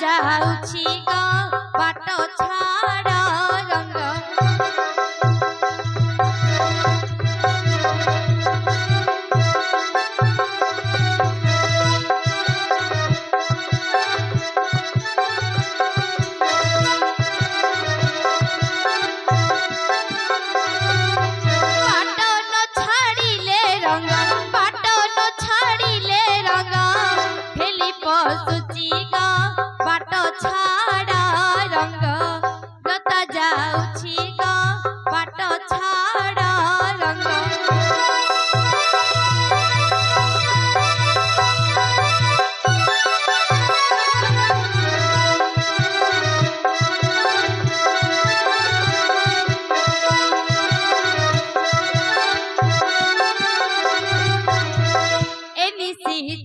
ଯାଉଛି ଗ ବାଟ ଛାଡ଼ ରଙ୍ଗ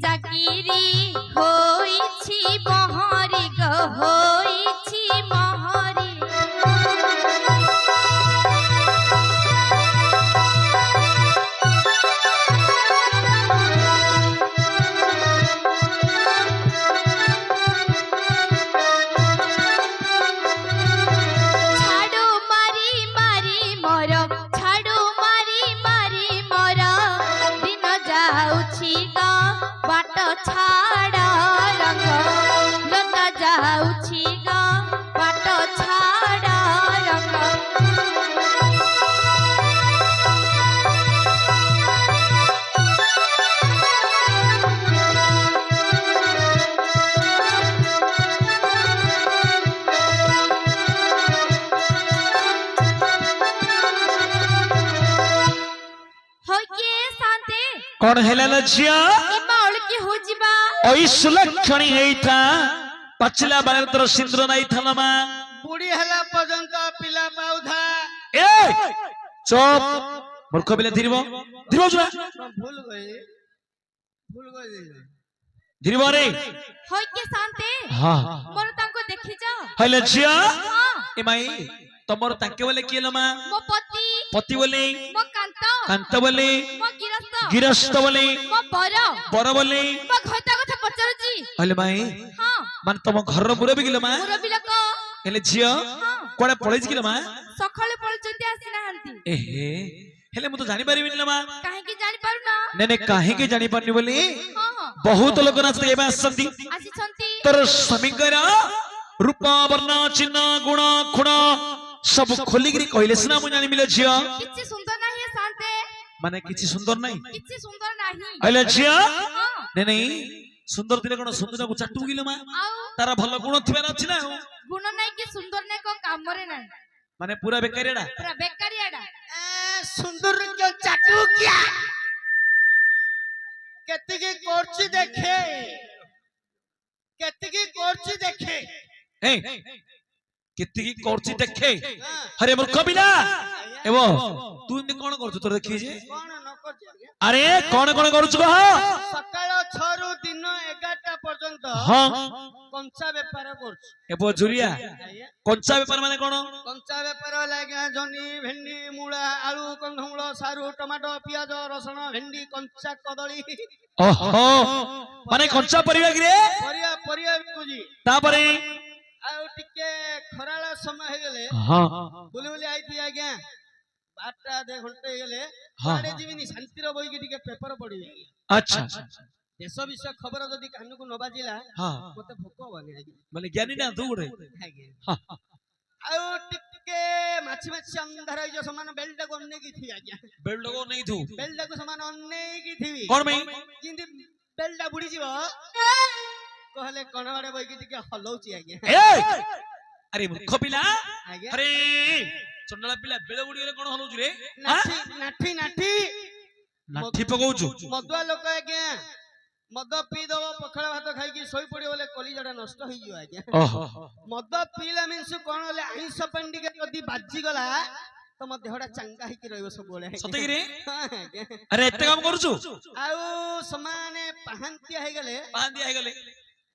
চাকিরি হইছি মহরি গো হইছি মহরি ছাড়ু মারি মারি মর ছাড়ু মারি মারি মর দিন যাଉଛି গো বাট ছাড়া রঙ্গ লতা যাଉଛି গ বাট ছাড়া রঙ্গ হইকে শান্তি कौन हेला लज्जिया सुलक्षणी हेता पचला बार तर सिंदूर नहीं था मा बुढ़ी हला पर्यंत पिला पाउधा ए चुप मूर्ख पिला धीरबो धीरबो जुआ भूल गए धीरबो रे होय के शांति हां मोर तांको देखि जा है लज्जिया हां ए माई तमर ताके बोले किलो मा मो पति पति बोले मो कांत बोले मो गिरस्त बोले मो बर बोले मो घटा कथा पचरजी हले माई हां मान तम घर मुरबी किलो मा मुरबी लोक हेले झियो कोडे पळेज किलो मा सखळे पळचंती आसिना हंती एहे हेले मु तो जानि परिबिन मा काहे की जानि पारु ना ने काहे के जानि परनी बोली हां बहुत लोक नाचते एबा आसंती आसीछंती तोर समीकर रूप वर्ण चिन्ह गुण खुण सब खोली गिरी कहले सिना मु जानि मिले झियो किछि सुंदर नाही है शांते माने किछि सुंदर नाही किछि सुंदर नाही हले झियो हां ने सुंदर दिले कोन सुंदर को चाटू गिलो मा तारा भलो गुण थिबा अछि ना गुण नाही कि सुंदर नाही को काम रे नाही माने पूरा बेकारीडा पूरा बेकारीडा सुंदर के चाटू क्या केतिकी कोर्ची देखे केतिकी कोर्ची देखे ए केतिकी कोर्ची देखे अरे मूर्ख बिना एबो तू इने कोन करछु तोर देखि जे कोन न करछि अरे कोन कोन करछु कह सकाळ 6 रु दिन 11टा पर्यंत हां कंचा व्यापार करछु एबो जुरिया कंचा व्यापार माने कोन कंचा व्यापार लागे जनी भेंडी मूला आलू कंधमूल सारू टमाटो पियाज रसुण भेंडी कंचा कदली ओहो माने कंचा परिवा गिरे परिया परिया बिकुजी तापरे आउ टिके खराला समय हे गेले हां बुली बुली आइती आज्ञा 12टा आधे घंटे हे गेले हां आडे जीविनी शांतिर बोई के टिके पेपर पढी अच्छा देश विषय खबर जदी कान को न बाजिला हां मते भोक बने आज्ञा माने ज्ञानी ना तू गुडे आज्ञा आउ टिके माछी माछी अंधार हो समान बेल्ट को अन्ने की थी आज्ञा बेल्ट को नहीं थू बेल्ट को समान अन्ने की थी कोन में जिंदी बेल्ट बुडी जीव कहले कणवाडे बोई के टिके हलौची आज्ञा ए अरे मूर्ख पिला आज्ञा अरे चंडला पिला बेले बुडी रे कोन हलौची रे नाठी नाठी नाठी लाठी पकाउछु मदुआ लोक आज्ञा मद पी दब पखाड़ भात खाई शोई पड़ी बोले कलिजाटा नष्ट हो जियो आज्ञा मद पीला मीन्स कोन बोले आइंस पंडिका यदि बाजी गला तो मो देहटा चंगा हिकी रहइबो सब बोले सते कि रे अरे एते काम करूछु आउ समाने पहांतिया हे गेले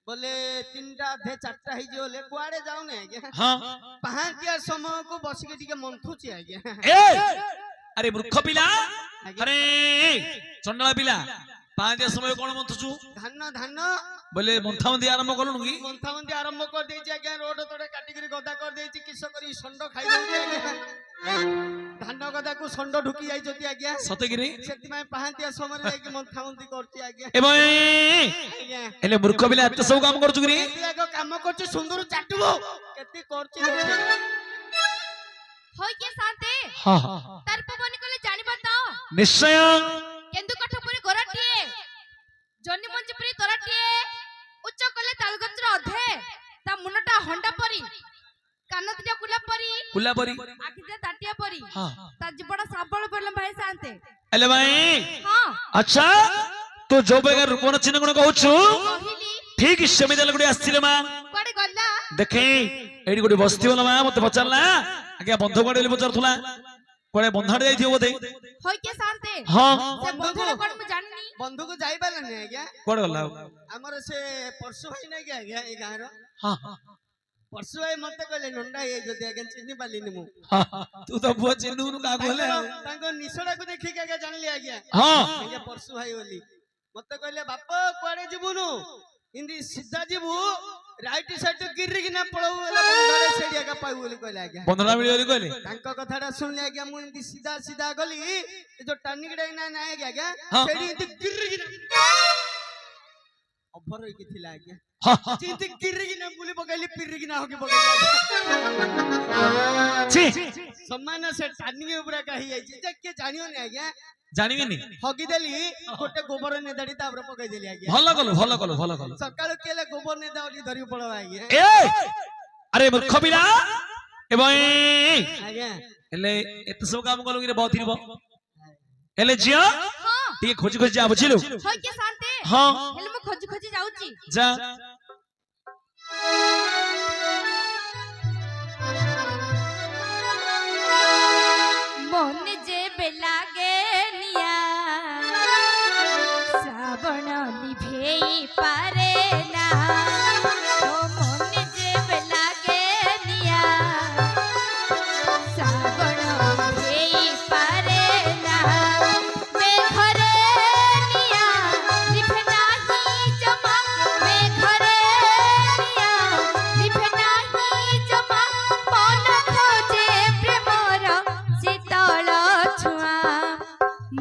बोले 3टा आधे 4टा हे जोले कुआडे जाऊ ने आज्ञा हां पहांतिया समय को बस के टिके मंथुची आज्ञा ए अरे मूर्ख पिला अरे चंडला पिला पांच समय कोन मंथुछु धान धान बोले मंथामंदी आरंभ कलुनु की मंथामंदी आरंभ कर देछि आज्ञा रोड तोड़े काटिकरी गदा कर देछि किस करी संड खाइ दउछि आज्ञा धान गदा को संड ढुकी जाई जति आज्ञा सतेगिरी सेति में पहांतिया समय रे कि मंथामंदी करछि आज्ञा एवं आज्ञा एले मूर्ख पिला एते सब काम करछु की एगो काम करछि सुंदर चाटबो केते करछि होय के शांते हां तार पवनी कोले जानि बताओ निश्चय केंदु कठपुरी गोराटिए जन्नी मंजपुरी तोराटिए उच्च कले तालगंजर अधे ता मुनटा हंडा परी कान दिया कुला परी आखि दिया ताटिया परी हां ता जीवड़ा साबळ पडले भाई शांते एले भाई हां अच्छा तो जो बेगा रूपन चिन्ह गुण कहूछु कहिली ठीक सेमिदल गुडी आस्थिले मा कोडे गल्ला देखे एडी गुडी बस्ती होला मा मते पचारला आगे बंधु कोडे पचारथुला कोडे बंधाड जाई थियो बोधे होय के शांते हां से बंधुर कोड मु जाननी बंधु को जाई पाला नै आज्ञा कोडे गल्ला हमर से परसु भाई नै के आज्ञा ए गारो हां परसु भाई मते कहले नंडा ए जदि आज्ञा चिन्नी पालिनी मु तू तो बुआ चिन्नू नु का कहले तांको निसड़ा को देखि के आज्ञा जानली आज्ञा हां आज्ञा परसु भाई बोली मते कहले बाप कोडे जिबुनु इंदी सीधा जिबु राइट साइड गिररी किना पळौ एला बंधाले सेडिया का पाइ बोली कहले आज्ञा बंधना मिली बोली कहले तांको कथाटा सुनले आज्ञा मु इंदी सीधा सीधा गली ए जो टानिगडा ना ना आज्ञा हाँ। सेडी इंदी गिररी किना अभर होई थिला आज्ञा हां चिंती गिररी किना बुली पकाइली पिररी किना होके पकाइली छी सम्मान से टानिगे ऊपर का ही आइछि जे के जानियो नै आज्ञा जानिबेनी हगी देली गोटे गोबर नेदाडी तापर पकाइ देली आज्ञा भलो कलो सकाळ केले गोबर नेदाडी धरि पड़ो आज्ञा ए अरे मूर्ख पिला एवं आज्ञा एले एत सब काम कलु कि बथिरबो एले जिया हां टी खोजी खोजी जा बुझिलु होय के शांते हां हेले मु खोजी खोजी जाउची जा मन जे बेलागे निया श्रावण निभेई पारे ना ओ मन जे बेलागे निया श्रावण निभेई पारे ना मैं घरे निया निभे नाही जमा मैं घरे निया निभे नाही जमा मन खोजे प्रेमर शीतल छुआ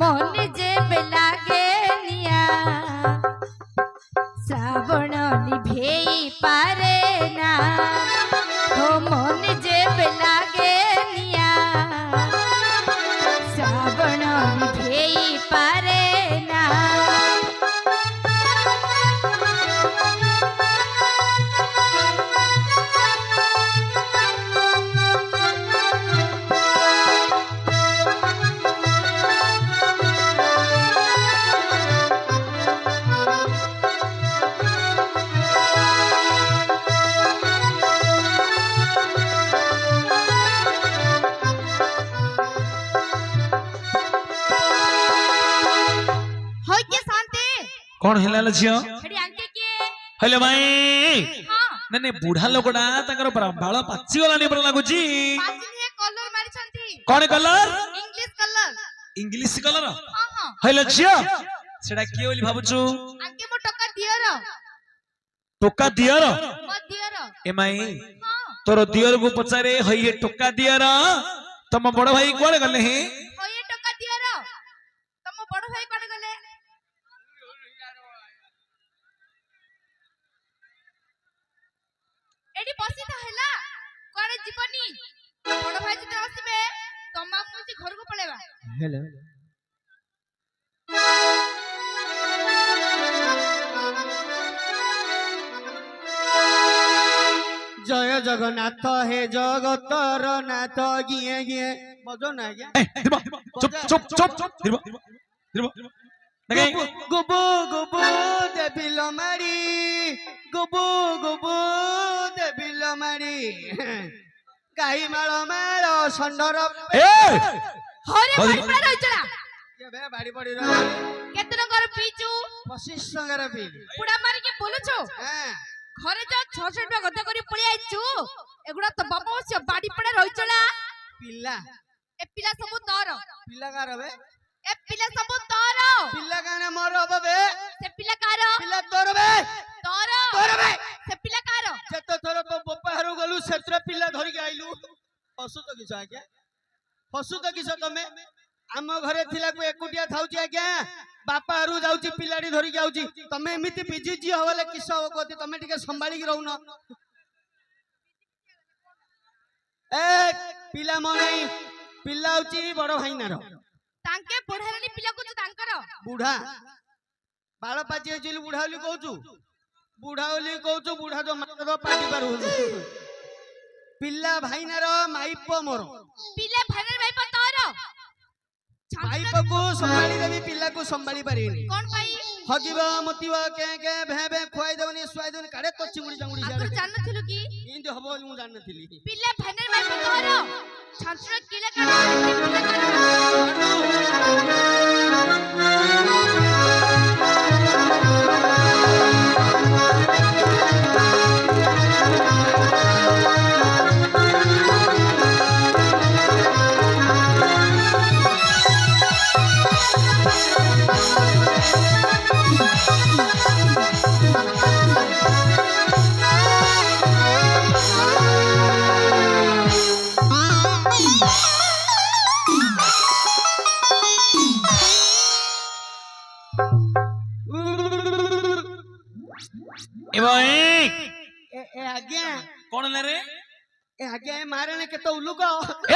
मन जे बेलागे निया श्रावण निभेई पारे ना हो मन जे बेलागे निया श्रावण निभेई पारे ना होय के शांते कौन हेला झियो हेडी आंके के हेले भाई हां ने बुढ़ा लोकड़ा ताकर बाळ पाची गलानी पर लागुची पाचिनी कलर मारी छंती कौन colour English colour English colour हां हां हेले झियो सेडा के बोली भाबुछु आंके मो टका दियर टोका दियर मो दियर एमाई हां तोर दियर को पचारे हई टोका दियर तम बड़ भाई कोड़े गले हे होय टका दियर तम बड़ भाई कोड गले एडी बसी था हैला कोडे जीवनी बड़ भाई जते आसीबे तमा मुसी घर को पळेबा हेलो जय जगन्नाथ हे जगतर नाथ गिए गिए बजो ना आज्ञा चुप चुप चुप देखे गोबो गोबो देबिल मारी गोबो गोबो देबिल मारी गाई माळ संडर ए हरे बाड़ी पड़ा रहिचला के बे बाड़ी पड़ी रह केतन कर पीचू 25 टंकार बिल पुड़ा मारी के बोलुछो हां घरे जा 600 रुपया गदा करी पळी आइचू एगुडा तो बाबा से बाड़ी पड़ा रहिचला पिल्ला ए पिला सब तोर पिल्ला कार बे ए पिला सब तोर पिल्ला काने मोर अब बे से पिला कार पिल्ला तोर बे तोर किस आज्ञा हसु तो किस तमे आम घरे थिला को एकुटिया थाउची आज्ञा बापा हरु जाउची पिलाडी धरि जाउची तमे एमिति पिजी जी होले किस हो कोती तमे टिके संभाली की रहउन ए पिला मनै पिला होची बड़ भाईनार तांके बुढ़ारानी पिला को तांकर बुढ़ा बाल पाची होची बुढ़ा होली कहूचु बुढ़ा होली कहूचु बुढ़ा जो मार पाटी पारु पिला भाईनार माइप मोर पिला भाईनार माइप तोर माइप को संभाली देबी पिला को संभाली पारिनी कोन भाई हगिबा मतिबा के भे भे खुआई देबनी सुआई देबनी काडे तो चिंगुड़ी चंगुड़ी आगर जान नथिलु की इंदे हबो मु जान नथिली पिला भाईनार माइप तोर छांचुरा किला ए आज्ञा कौन ले रे ए आज्ञा ए मारने के तो उलुको ए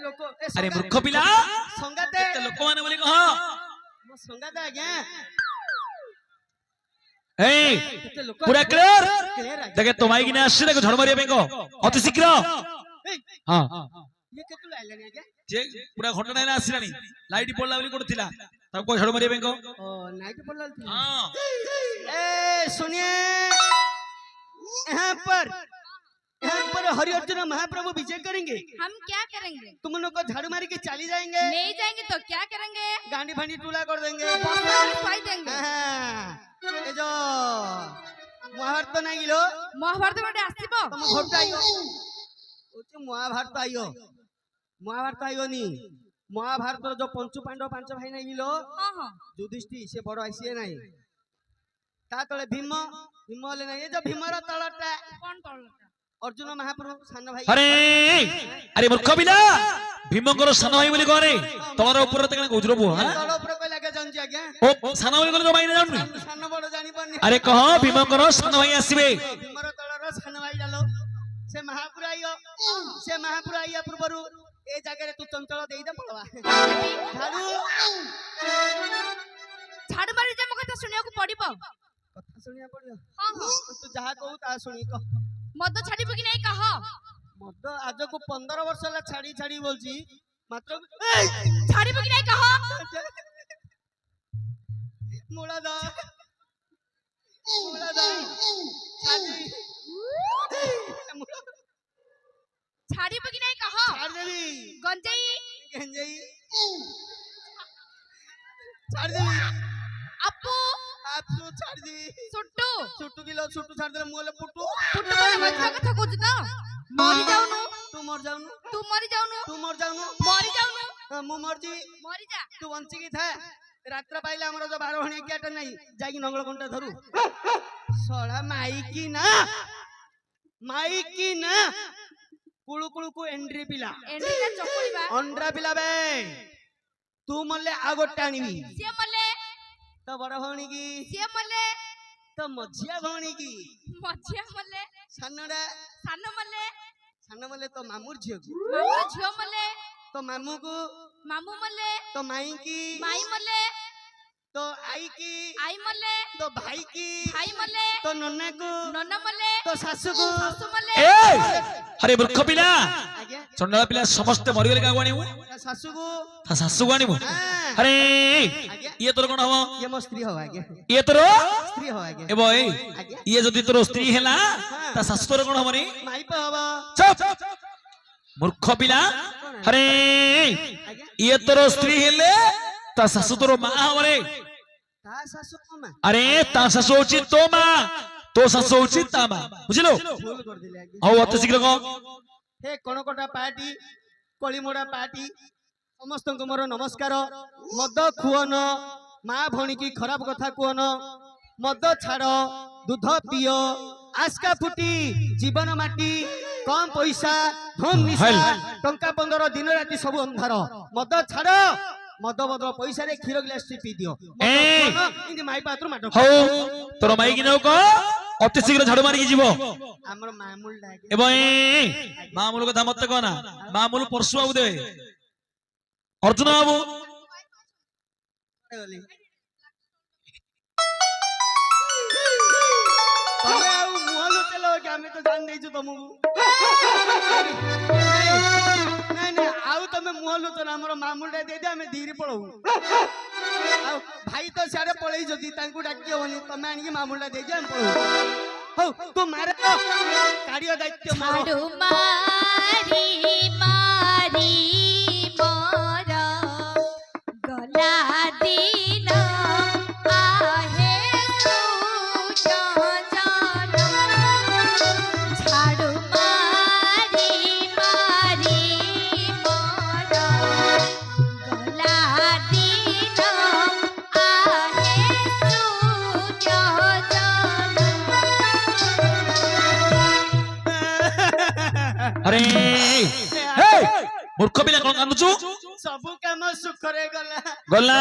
लोक अरे मूर्ख पिला संगाते ते लोक माने बोली कह मो संगाते आज्ञा ए केते लोक पूरा क्लियर क्लियर आज्ञा देखे तो माई की ने आसी देखो झड़ मारिया बेंको अति शीघ्र हां ये केतु लाइलानी आज्ञा जे पूरा घटना ने आसीलानी लाइट पड़ला बोली कोठिला तब को झड़ मारिया बेंको ओ नाइट पड़ला थी हां ए सुनिए यहाँ पर हरि अर्जुन महाप्रभु विजय करेंगे हम क्या करेंगे तुम लोग को झाड़ू मारी के चली जाएंगे नहीं जाएंगे तो क्या करेंगे गांडी फांडी टूला कर देंगे पाई देंगे ये जो महाभारत नहीं गिलो महाभारत में आसीबो तुम घोटा आइयो ओचे महाभारत आइयो नी महाभारत जो पंचु पांडव पांच भाई नहीं गिलो हां हां युधिष्ठिर से बड़ आइसिए नहीं ता तले भीम ले नहीं ये जो भीमर तळटा कौन तळटा अर्जुन महाप्रभु सान भाई अरे अरे मूर्ख पिला भीमकर सान भाई बोली करे तोर ऊपर त कने गुजरो बो हां तळ ऊपर कोइ लागे जान आज्ञा ओ सान भाई बोली भाई ना जाननी सान बड़ जानि पानी अरे कह भीमकर सान भाई आसीबे भीमर तळर सान भाई डालो से महापुर आइया पूर्वरु ए जगह रे तू चंचल देई दे पड़वा झाड़ू झाड़ू मारी जे मकथा सुनिया को पड़िबो कथा सुनिया पड़ियो हां हां तू जहा कहू ता सुनी कह मद छाड़िबो कि नहीं कह मद आज को 15 वर्ष ला छाड़ी बोलची मात्र छाड़िबो कि नहीं कह मोला दा छाड़ी छाड़िबो कि नहीं कह छाड़ देबी गंजई छाड़ देबी अपू आप तो छाड़ देबी सुट्टू छुट्टू छाड़ दे मुले पुट्टू पुट्टू को मजा कथा कहू तो मरी जाउनु तू मर जाउनु तू मरी जाउनु मु मर जी मरी जा तू बंची की था रात्र पाइले हमरो जो 12 हणी कियाटा नहीं जाई नंगल घंटा धरू सोळा माई की ना कुळु को एंट्री पिला एंड्रीला चकोलीबा अंड्रा पिला बे तू मल्ले आगो टाणीबी से मले तो बड़ भणी की से मले तो मझिया भणी की मझिया मले सानडा सान मले तो मामुर झियो की मामू झियो मले तो मामू को मामू मले तो माई की माई मले तो आई की आई मले तो भाई की भाई मले तो नन्ना को नन्ना मले तो सासू को सासू मले ए अरे मूर्ख पिला आज्ञा चंडाला पिला समस्त मरि गेले का गाणीमु सासू को ता सासु गाणीमु हाँ। अरे आज्ञा ये तोर कोन हबो ये मो स्त्री हो आज्ञा ये तोर स्त्री हो आज्ञा ए बय आज्ञा ये जदी तोर स्त्री हेला ता सासु तोर कोन हबो रे माई पे हवा चुप मूर्ख पिला अरे आज्ञा ये तोर स्त्री हेले ता सासु तोर मा हबो रे ता सासू को मां अरे ता सासु होची तो मा तो सासु होची ता मा बुझिलो भूल कर दिले आज्ञा हो अति शीघ्र को हे कणकोटा पार्टी कलिमोड़ा पार्टी समस्त को मोर नमस्कार मद खुअन माँ भणी की खराब कथा कुहन मद छाड़ दूध पियो आस्का फुटी जीवन माटी कम पैसा ଧନ ନିଶା ହାଲ୍। ଟଙ୍କା 15 ଦିନ ରାତି ସବୁ ଅନ୍ଧାର ମଦ ଛାଡ ମଦ ବଦଳ ପଇସାରେ କ୍ଷୀର ଗ୍ଲାସ ଟି ପିଇ ଦିଅ ଏ। ଏମିତି ମାଇ ପାତ୍ରୁ ମାଡ ହଉ ତୋର ମାଇକି ନାଉ କ ଅତି ଶୀଘ୍ର ଝାଡୁ ମାରିକି ଯିବ ଆମର ମାମୁଲ ଡାକେ ଏବଂ ମାମୁଲ କଥା ମତେ କହନା ମାମୁଲ ପରଶୁ ବାବୁ ଦେବେ ଅର୍ଜୁନ ବାବୁ ତମେ ଆଉ ମୁହଁ ଲୁଚେଇଲ କି ଆମେ ତ ଜାଣି ଦେଇଛୁ ତମକୁ ନାଇଁ ନାଇଁ ଆଉ ତମେ ମୁହଁ ଲୁଚନ ଆମର ମାମୁଲଟା ଦେଇଦେ ଆମେ ଧୀରେ ପଳଉ ଆଉ ଭାଇ ତ ସିଆଡେ ପଳେଇଛନ୍ତି ତାଙ୍କୁ ଡାକି ହବନି ତମେ ଆଣିକି ମାମୁଲଟା ଦେଇଦିଅ ଆମେ ପଳଉ ହଉ ତୁ ମାର କାଢିଅ ଦାୟିତ୍ୱ ମୋର ଝାଡୁ ମାରି ମାରି ମୋର ଗଲା ଦିନ ଆହେ ସୁଜନ ଝାଡୁ ମାରି ମାରି ମୋର ଗଲା ଦିନ ଆହେ ସୁଜନ ଆରେ ହେ ମୂର୍ଖ ପିଲା କଣ କାନ୍ଦୁଛୁ ସବୁ କାମ ସୁଖରେ ଗଲା ଗଲା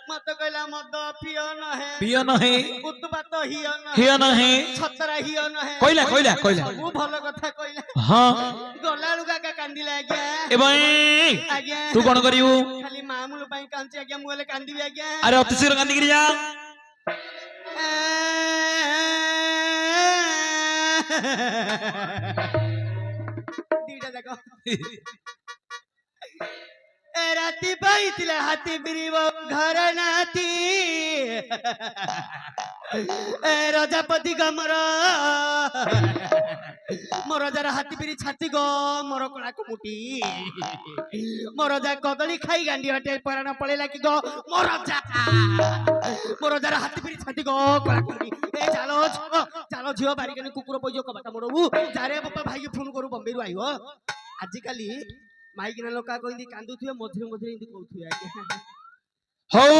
ମତେ କହିଲା ମଦ ପିଅ ନহে ପିଅ ନହେ ଉତ୍ପାତ ହିଅ ହିଅ ନহে ନହେ ଛତରା ହିଅ ନহে କହିଲା କହିଲା କହିଲା ସବୁ ଭଲ କଥା କହିଲା ହଁ ଗଲା ବେଳକୁ କାକା କାନ୍ଦିଲା ଆଜ୍ଞା ଏବଂ ଆଜ୍ଞା ତୁ କଣ କରିବୁ ଖାଲି ମାମୁଲ ପାଇଁ କାନ୍ଦୁଛି ଆଜ୍ଞା ମୁଁ ହେଲେ କାନ୍ଦିବି ଆଜ୍ଞା ଆରେ ଅତି ଶୀଘ୍ର କାନ୍ଦିକିରି ଯା ଦିଟା ଯାକ ରାତି ପାଇଥିଲା ହାତୀ ବିରିବ ଘର ନାତି ରଜାପତି ଗମର ମୋ ରଜାର ହାତୀ ବିରି ଛାତି ଗ ମୋର କଳା କୁମୁଟି ମୋ ରଜା କଦଳୀ ଖାଇ ଗାଣ୍ଡି ହଟେ ପରାଣ ପଳେଇଲା କି ଗ ମୋ ରଜାର ହାତୀ ବିରି ଛାତି ଗ କଳା କୁମୁଟି ଏ ଚାଲ ଝିଅ ବାରିକାନି କୁକୁର ପଇଯିବ କବାଟା ମୋଡ଼ବୁ ଯାରେ ବାପା ଭାଇକି ଫୋନ କରୁ ବମ୍ବେରୁ ଆଇବ ଆଜିକାଲି ମାଇକିନା ଲୋକ କହନ୍ତି କାନ୍ଦୁଥିବେ ମଝିରେ ମଝିରେ ଏମିତି କହୁଥିବେ ଆଜ୍ଞା ହଉ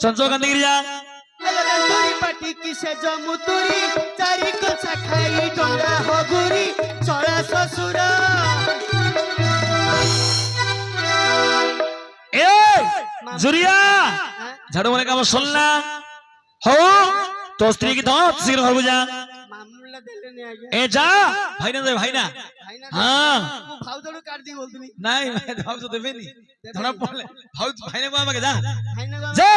ଚଞ୍ଚଳ କାନ୍ଦିକିରି ଯା ତୁରି ପାଟି କି ସେ ଜମୁତୁରି ଚାରି କଛା ଖାଇ ଡଙ୍ଗା ହଗୁରି ଚଳା ଶ୍ୱଶୁର ଏ ଜୁରିଆ ଝାଡୁ ମାରି କାମ ସରିଲା ହଉ ତୋ ସ୍ତ୍ରୀ କି ଧର ଶୀଘ୍ର ଘରକୁ ଯା ମାମୁଲା ଦେଲେନି ଆଜ୍ଞା ଏ ଯା ଭାଇନା ଦେ ଭାଇନା ଭାଇନା ହଁ ମୁଁ ଭାଉଜକୁ କାଢି ଦେଇ ବୋଲଥିଲି ନାଇଁ ଭାଉଜ ଦେବେନି ଧରା ପଡିଲେ ଭାଉଜ ଭାଇନା କୁ ଆମକେ ଯା ଭାଇନା ଯା